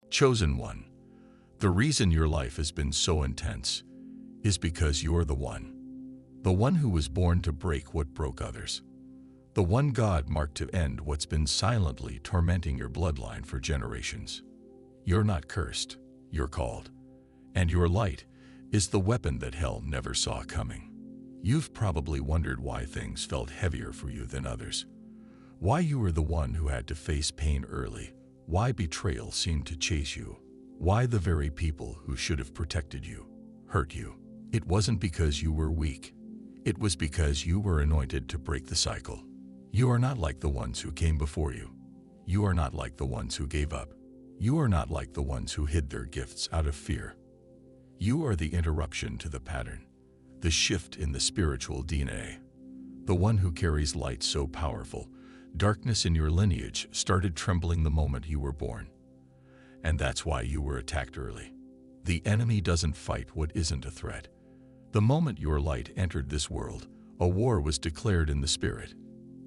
Chosen one, the reason your life has been so intense is because you're the one who was born to break what broke others, the one God marked to end what's been silently tormenting your bloodline for generations. You're not cursed, you're called, and your light is the weapon that hell never saw coming. You've probably wondered why things felt heavier for you than others, why you were the one who had to face pain early, why betrayal seemed to chase you, why the very people who should have protected you hurt you. It wasn't because you were weak. It was because you were anointed to break the cycle. You are not like the ones who came before you. You are not like the ones who gave up. You are not like the ones who hid their gifts out of fear. You are the interruption to the pattern, the shift in the spiritual DNA, the one who carries light so powerful, darkness in your lineage started trembling the moment you were born. And that's why you were attacked early. The enemy doesn't fight what isn't a threat. The moment your light entered this world, a war was declared in the spirit,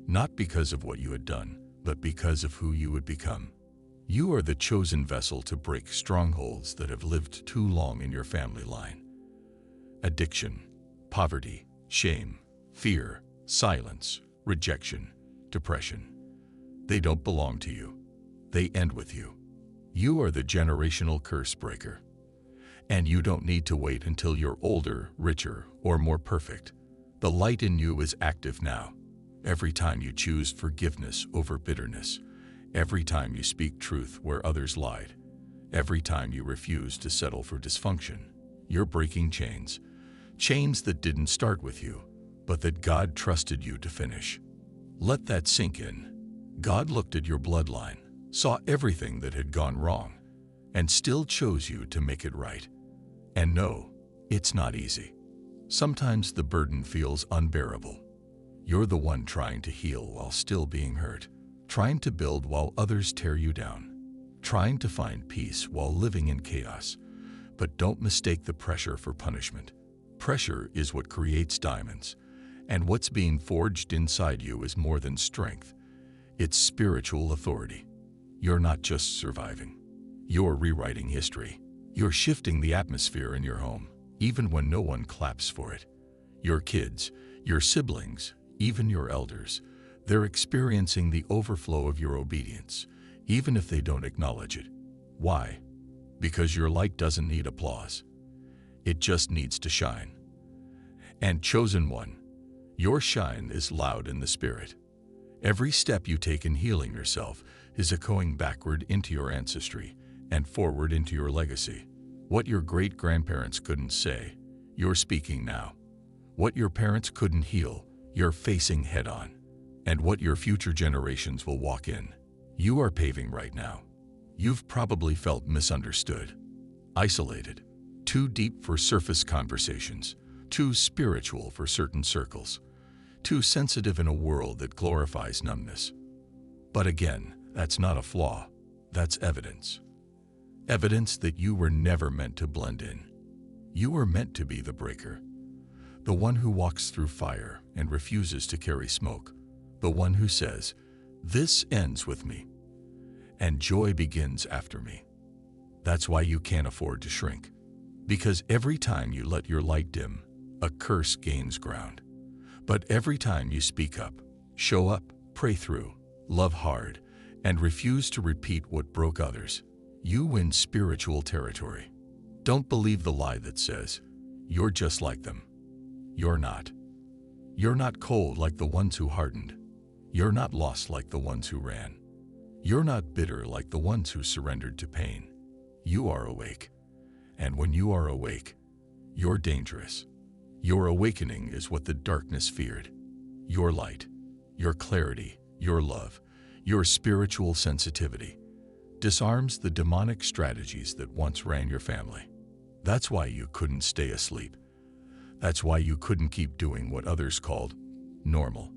not because of what you had done, but because of who you would become. You are the chosen vessel to break strongholds that have lived too long in your family line. Addiction, poverty, shame, fear, silence, rejection, depression. They don't belong to you. They end with you. You are the generational curse breaker. And you don't need to wait until you're older, richer, or more perfect. The light in you is active now. Every time you choose forgiveness over bitterness, every time you speak truth where others lied, every time you refuse to settle for dysfunction, you're breaking chains. Chains that didn't start with you, but that God trusted you to finish. Let that sink in. God looked at your bloodline, saw everything that had gone wrong, and still chose you to make it right. And no, it's not easy. Sometimes the burden feels unbearable. You're the one trying to heal while still being hurt, trying to build while others tear you down, trying to find peace while living in chaos. But don't mistake the pressure for punishment. Pressure is what creates diamonds, and what's being forged inside you is more than strength. It's spiritual authority. You're not just surviving. You're rewriting history. You're shifting the atmosphere in your home, even when no one claps for it. Your kids, your siblings, even your elders, they're experiencing the overflow of your obedience, even if they don't acknowledge it. Why? Because your light doesn't need applause. It just needs to shine. And chosen one, your shine is loud in the spirit. Every step you take in healing yourself is echoing backward into your ancestry and forward into your legacy. What your great-grandparents couldn't say, you're speaking now. What your parents couldn't heal, you're facing head-on. And what your future generations will walk in, you are paving right now. You've probably felt misunderstood, isolated, too deep for surface conversations, too spiritual for certain circles, too sensitive in a world that glorifies numbness. But again, that's not a flaw, that's evidence. Evidence that you were never meant to blend in. You were meant to be the breaker, the one who walks through fire and refuses to carry smoke, the one who says, "This ends with me, and joy begins after me." That's why you can't afford to shrink, because every time you let your light dim, a curse gains ground. But every time you speak up, show up, pray through, love hard, and refuse to repeat what broke others, you win spiritual territory. Don't believe the lie that says, "You're just like them." You're not. You're not cold like the ones who hardened. You're not lost like the ones who ran. You're not bitter like the ones who surrendered to pain. You are awake. And when you are awake, you're dangerous. Your awakening is what the darkness feared. Your light, your clarity, your love, your spiritual sensitivity disarms the demonic strategies that once ran your family. That's why you couldn't stay asleep. That's why you couldn't keep doing what others called normal.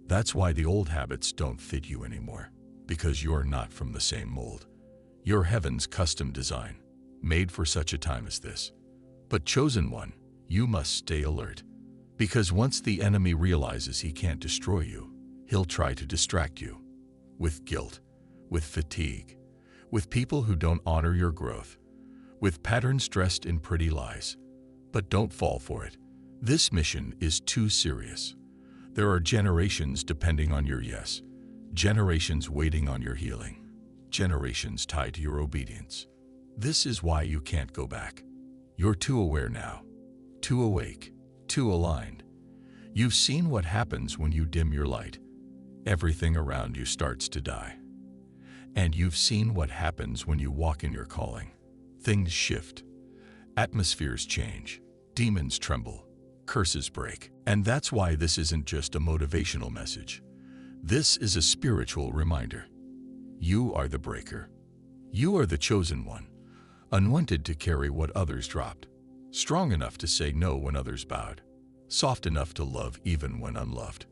That's why the old habits don't fit you anymore, because you're not from the same mold. You're heaven's custom design, made for such a time as this. But chosen one, you must stay alert, because once the enemy realizes he can't destroy you, he'll try to distract you with guilt, with fatigue, with people who don't honor your growth, with patterns dressed in pretty lies. But don't fall for it. This mission is too serious. There are generations depending on your yes, generations waiting on your healing, generations tied to your obedience. This is why you can't go back. You're too aware now, too awake, too aligned. You've seen what happens when you dim your light. Everything around you starts to die. And you've seen what happens when you walk in your calling. Things shift. Atmospheres change. Demons tremble. Curses break. And that's why this isn't just a motivational message. This is a spiritual reminder. You are the breaker. You are the chosen one, anointed to carry what others dropped, strong enough to say no when others bowed, soft enough to love even when unloved,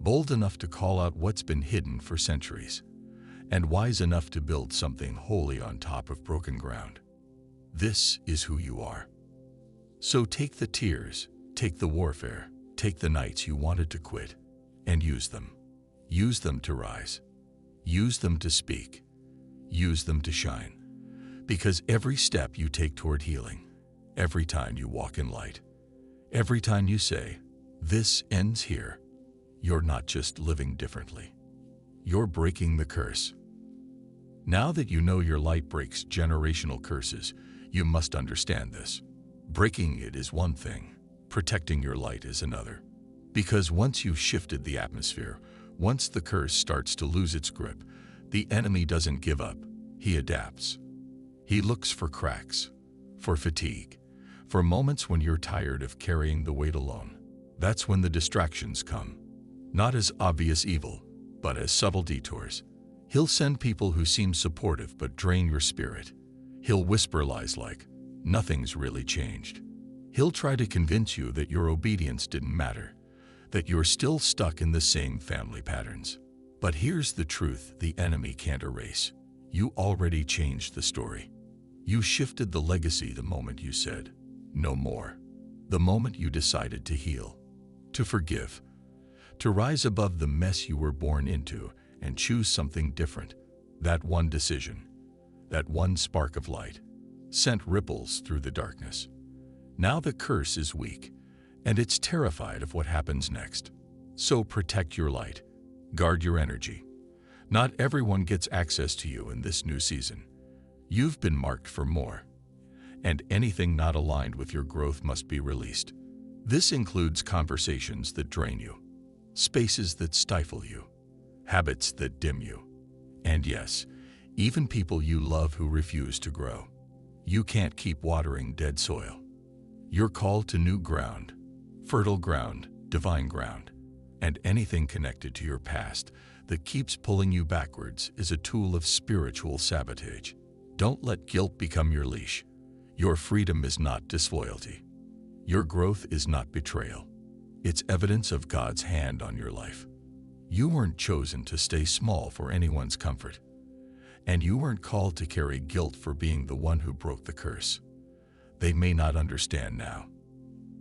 bold enough to call out what's been hidden for centuries, and wise enough to build something holy on top of broken ground. This is who you are. So take the tears, take the warfare, take the nights you wanted to quit, and use them. Use them to rise. Use them to speak. Use them to shine. Because every step you take toward healing, every time you walk in light, every time you say, "This ends here," you're not just living differently. You're breaking the curse. Now that you know your light breaks generational curses, you must understand this. Breaking it is one thing, protecting your light is another. Because once you've shifted the atmosphere, once the curse starts to lose its grip, the enemy doesn't give up, he adapts. He looks for cracks, for fatigue, for moments when you're tired of carrying the weight alone. That's when the distractions come, not as obvious evil, but as subtle detours. He'll send people who seem supportive but drain your spirit. He'll whisper lies like, "Nothing's really changed." He'll try to convince you that your obedience didn't matter, that you're still stuck in the same family patterns. But here's the truth the enemy can't erase. You already changed the story. You shifted the legacy the moment you said, "No more." The moment you decided to heal, to forgive, to rise above the mess you were born into and choose something different. That one decision, that one spark of light, sent ripples through the darkness. Now the curse is weak, and it's terrified of what happens next. So protect your light. Guard your energy. Not everyone gets access to you in this new season. You've been marked for more, and anything not aligned with your growth must be released. This includes conversations that drain you, spaces that stifle you, habits that dim you, and yes, even people you love who refuse to grow. You can't keep watering dead soil. You're called to new ground, fertile ground, divine ground, and anything connected to your past that keeps pulling you backwards is a tool of spiritual sabotage. Don't let guilt become your leash. Your freedom is not disloyalty. Your growth is not betrayal. It's evidence of God's hand on your life. You weren't chosen to stay small for anyone's comfort, and you weren't called to carry guilt for being the one who broke the curse. They may not understand now.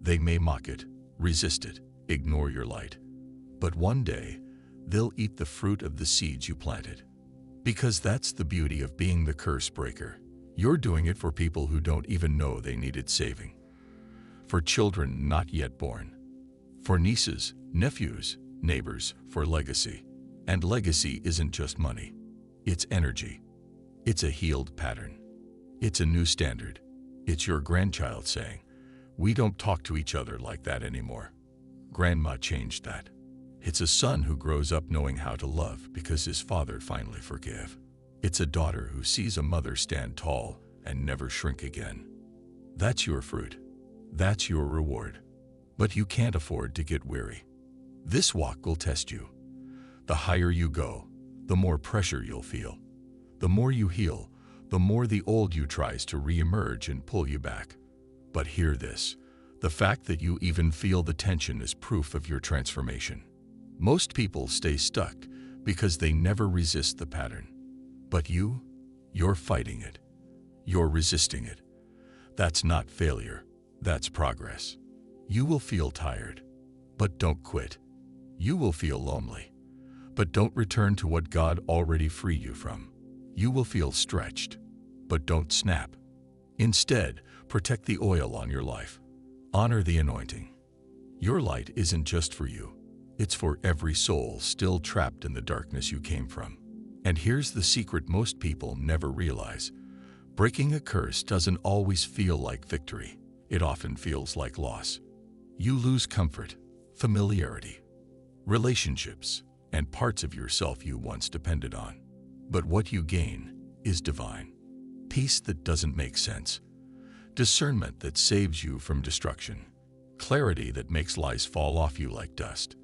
They may mock it, resist it, ignore your light. But one day, they'll eat the fruit of the seeds you planted. Because that's the beauty of being the curse breaker. You're doing it for people who don't even know they needed saving. For children not yet born. For nieces, nephews, neighbors, for legacy. And legacy isn't just money. It's energy. It's a healed pattern. It's a new standard. It's your grandchild saying, "We don't talk to each other like that anymore. Grandma changed that." It's a son who grows up knowing how to love because his father finally forgave. It's a daughter who sees a mother stand tall and never shrink again. That's your fruit. That's your reward. But you can't afford to get weary. This walk will test you. The higher you go, the more pressure you'll feel. The more you heal, the more the old you tries to re-emerge and pull you back. But hear this, the fact that you even feel the tension is proof of your transformation. Most people stay stuck because they never resist the pattern. But you're fighting it. You're resisting it. That's not failure, that's progress. You will feel tired, but don't quit. You will feel lonely, but don't return to what God already freed you from. You will feel stretched, but don't snap. Instead, protect the oil on your life. Honor the anointing. Your light isn't just for you. It's for every soul still trapped in the darkness you came from. And here's the secret most people never realize. Breaking a curse doesn't always feel like victory. It often feels like loss. You lose comfort, familiarity, relationships, and parts of yourself you once depended on. But what you gain is divine. Peace that doesn't make sense. Discernment that saves you from destruction. Clarity that makes lies fall off you like dust.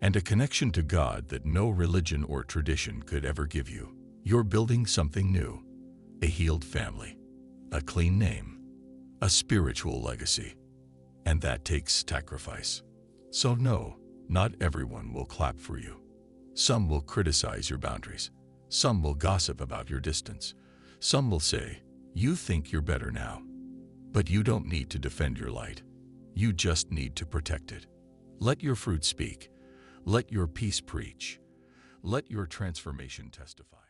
And a connection to God that no religion or tradition could ever give you. You're building something new. A healed family. A clean name. A spiritual legacy. And that takes sacrifice. So no, not everyone will clap for you. Some will criticize your boundaries. Some will gossip about your distance. Some will say, "You think you're better now." But you don't need to defend your light. You just need to protect it. Let your fruit speak. Let your peace preach. Let your transformation testify.